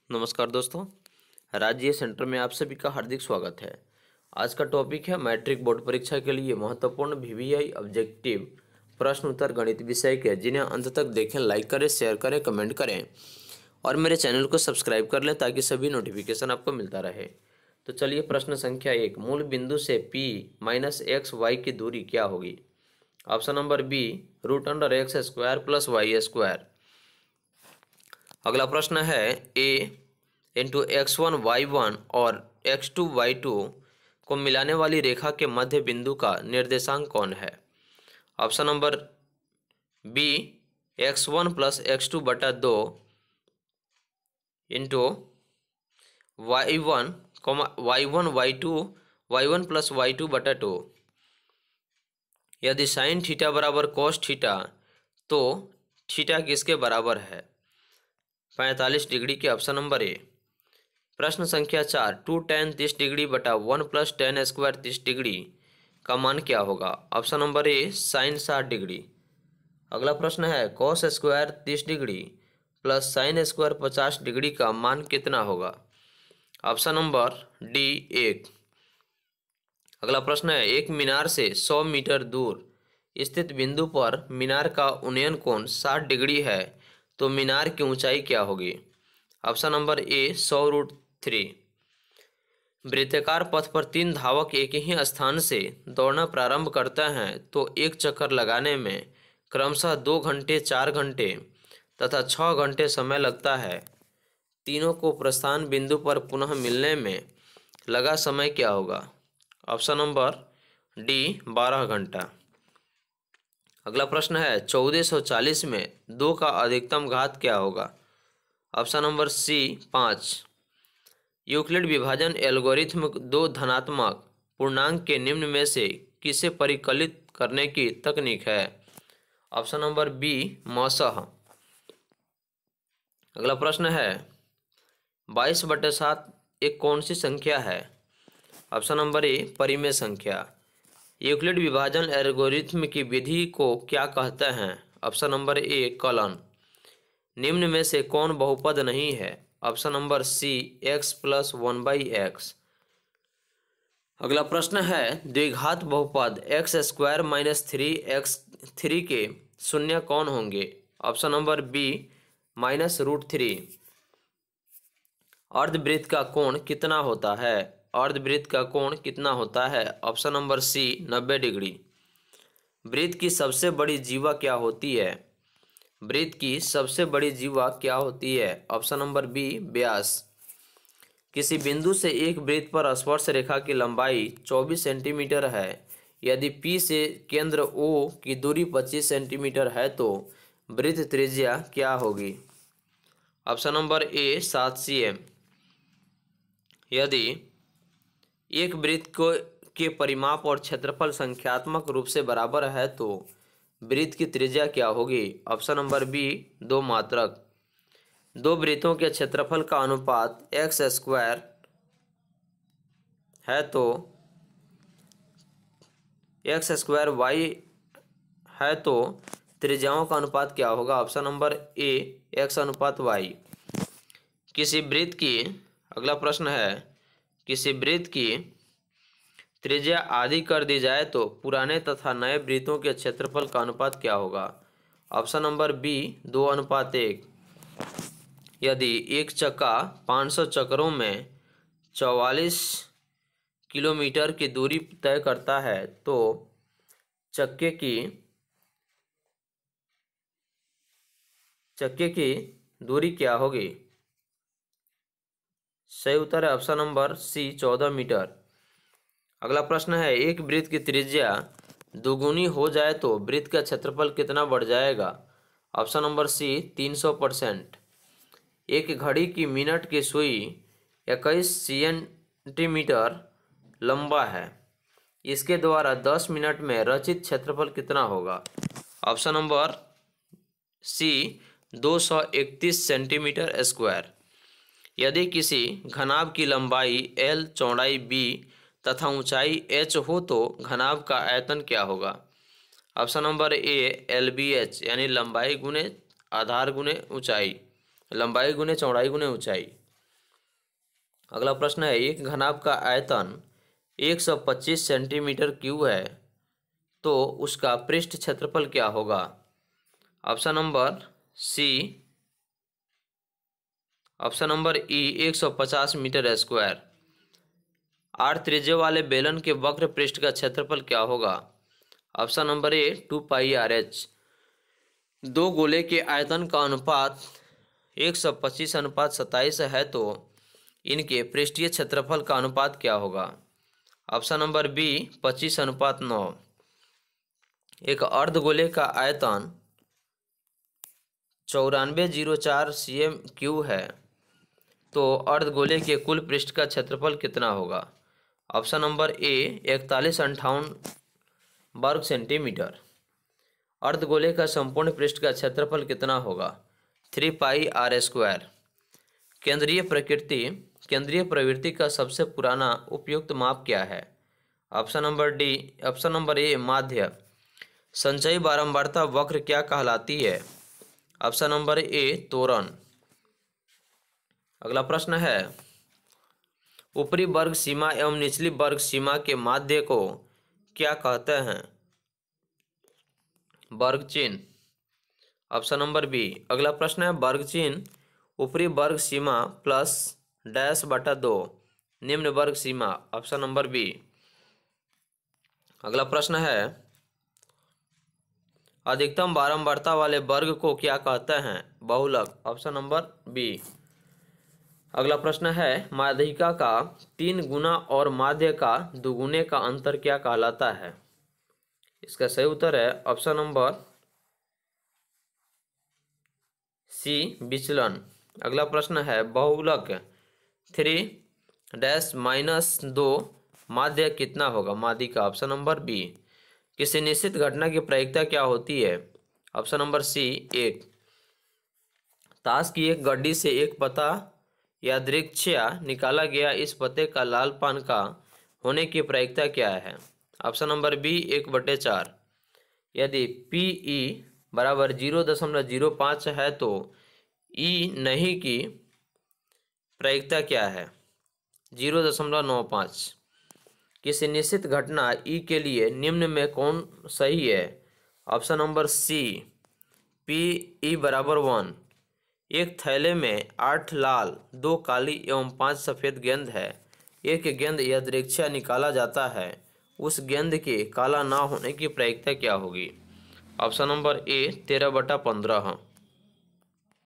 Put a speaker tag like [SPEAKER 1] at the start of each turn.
[SPEAKER 1] नमस्कार दोस्तों, राज्य सेंटर में आप सभी का हार्दिक स्वागत है। आज का टॉपिक है मैट्रिक बोर्ड परीक्षा के लिए महत्वपूर्ण वीवीआई ऑब्जेक्टिव प्रश्न उत्तर गणित विषय के, जिन्हें अंत तक देखें, लाइक करें, शेयर करें, कमेंट करें और मेरे चैनल को सब्सक्राइब कर लें ताकि सभी नोटिफिकेशन आपको मिलता रहे। तो चलिए, प्रश्न संख्या 1, मूल बिंदु से P माइनस एक्स वाई की दूरी क्या होगी? Option number B, √x² plus y²। अगला प्रश्न है, a x1 y1 और x2 y2 को मिलाने वाली रेखा के मध्य बिंदु का निर्देशांक कौन है? Option number B, x1 plus x2 बटा 2 into y1 y1 plus y2 बटा 2। यदि साइन थीटा बराबर कॉस थीटा तो थीटा किसके बराबर है? 45 डिग्री के। ऑप्शन नंबर ए। प्रश्न संख्या 4, 2 tan 30 डिग्री बटा 1 प्लस tan स्क्वायर 30 डिग्री का मान क्या होगा? Option number A, sine 60 degree. अगला प्रश्न है, cos square 30 degree plus sine square 50 degree का मान कितना होगा? Option number D, 1। अगला प्रश्न है, एक मीनार से 100 मीटर दूर स्थित बिंदु पर मीनार का उन्नयन कोण 60 डिग्री है, तो मीनार की ऊंचाई क्या होगी? ऑप्शन नंबर ए, 100√3। वृत्ताकार पथ पर 3 धावक एक ही स्थान से दौड़ना प्रारंभ करते हैं तो एक चक्कर लगाने में क्रमशः 2 घंटे, 4 घंटे तथा 6 घंटे समय लगता है। तीनों को प्रस्थान बिंदु पर पुनः मिलने में लगा समय क्या होगा? ऑप्शन नंबर डी, 12 घंटा। अगला प्रश्न है, 1440 में 2 का अधिकतम घात क्या होगा? Option number C, 5। यूक्लिड विभाजन एल्गोरिथ्म 2 धनात्मक पूर्णांक के निम्न में से किसे परिकलित करने की तकनीक है? ऑप्शन नंबर बी, मॉसह। अगला प्रश्न है, 22/7 एक कौन सी संख्या है? ऑप्शन नंबर ए, परिमेय संख्या। यूक्लिड विभाजन एल्गोरिथ्म की विधि को क्या कहते हैं? ऑप्शन नंबर ए, कलन। निम्न में से कौन बहुपद नहीं है? Option number C, x plus 1/x। अगला प्रश्न है, द्विघात बहुपद x² माइनस 3x3 के शून्य कौन होंगे? Option number B, -√3। अर्धवृत्त का कोण कितना होता है? अर्धवृत्त का कोण कितना होता है? Option number C, 90 degree. वृत्त की सबसे बड़ी जीवा क्या होती है? वृत्त की सबसे बड़ी जीवा क्या होती है? ऑप्शन नंबर बी, व्यास। किसी बिंदु से एक वृत्त पर स्पर्श रेखा की लंबाई 24 सेंटीमीटर है। यदि P से केंद्र O की दूरी 25 सेंटीमीटर है तो वृत्त त्रिज्या क्या होगी? ऑप्शन नंबर ए, 7 cm। यदि एक वृत्त के परिमाप और क्षेत्रफल संख्यात्मक रूप से बराबर है तो वृत्त की त्रिज्या क्या होगी? ऑप्शन नंबर बी, 2 मात्रक। 2 वृत्तों के क्षेत्रफल का अनुपात x² है तो x² y है तो त्रिज्याओं का अनुपात क्या होगा? ऑप्शन नंबर ए, x/y। किसी वृत्त की अगला प्रश्न है, किसी वृत्त की त्रिज्या आधी कर दी जाए तो पुराने तथा नए वृत्तों के क्षेत्रफल का अनुपात क्या होगा? Option number B, 2:1। यदि एक चक्का 500 चक्करों में 44 किलोमीटर की दूरी तय करता है तो चक्के की दूरी क्या होगी? सही उत्तर है ऑप्शन नंबर सी, 14 मीटर। अगला प्रश्न है, एक वृत्त की त्रिज्या दोगुनी हो जाए तो वृत्त का क्षेत्रफल कितना बढ़ जाएगा? Option number C, 300%। एक घड़ी की मिनट की सुई 21 सेंटीमीटर लंबा है। इसके द्वारा 10 मिनट में रचित क्षेत्रफल कितना होगा? Option number C, 231 centimetre square. यदि किसी घनाभ की लंबाई L, चौड़ाई B तथा ऊंचाई h हो तो घनाभ का आयतन क्या होगा? ऑप्शन नंबर ए, LBH, यानी लंबाई गुने आधार गुने ऊंचाई, लंबाई गुने चौड़ाई गुने ऊंचाई। अगला प्रश्न है, एक घनाभ का आयतन 125 सेंटीमीटर क्यूब है तो उसका पृष्ठ क्षेत्रफल क्या होगा? Option number C, option number E 150 metre square. R त्रिज्या वाले बेलन के वक्र पृष्ठ का क्षेत्रफल क्या होगा? ऑप्शन नंबर ए 2πr/h। दो गोले के आयतन का अनुपात 125:27 है तो इनके पृष्ठीय क्षेत्रफल का अनुपात क्या होगा? Option number B 25:9। एक अर्धगोले का आयतन 9404 cm³ है तो अर्धगोले के कुल पृष्ठ का क्षेत्रफल कितना होगा? ऑप्शन नंबर ए 4158 वर्ग सेंटीमीटर। अर्धगोले का संपूर्ण पृष्ठ का क्षेत्रफल कितना होगा? 3πr²। केंद्रीय प्रवृत्ति का सबसे पुराना उपयुक्त माप क्या है? ऑप्शन नंबर ए माध्य। संचयी बारंबारता वक्र क्या कहलाती है? ऑप्शन नंबर ए त्वरण। अगला प्रश्न है, ऊपरी वर्ग सीमा एवं निचली वर्ग सीमा के माध्य को क्या कहते हैं? वर्ग चिन्ह। Option number B. अगला प्रश्न है, वर्ग चिन्ह ऊपरी वर्ग सीमा प्लस डैश बटा 2 निम्न वर्ग सीमा। Option number B. अगला प्रश्न है, अधिकतम बारंबारता वाले वर्ग को क्या कहते हैं? बहुलक। Option number B. अगला प्रश्न है, माध्यिका का 3 गुना और माध्य का दुगुने का अंतर क्या कहलाता है? इसका सही उत्तर है ऑप्शन नंबर सी विचलन। अगला प्रश्न है, बहुलक 3-2 माध्य कितना होगा? माध्यिका। Option number B. किसी निश्चित घटना की प्रायिकता क्या होती है? Option number C 1। ताश की एक गड्डी से एक पता यादृच्छिया निकाला गया, इस पते का लाल पान का होने की प्रायिकता क्या है? Option number B 1/4। यदि Pe बराबर 0.05 है तो ई नहीं की प्रायिकता क्या है? 0.95। किसी निश्चित घटना ई के लिए निम्न में कौन सही है? ऑप्शन नंबर सी Pe बराबर 1। एक थैले में 8 लाल, 2 काली एवं 5 सफ़ेद गेंद है। एक गेंद यादृच्छिया निकाला जाता है, उस गेंद के काला ना होने की प्रायिकता क्या होगी? ऑप्शन नंबर ए 13/15।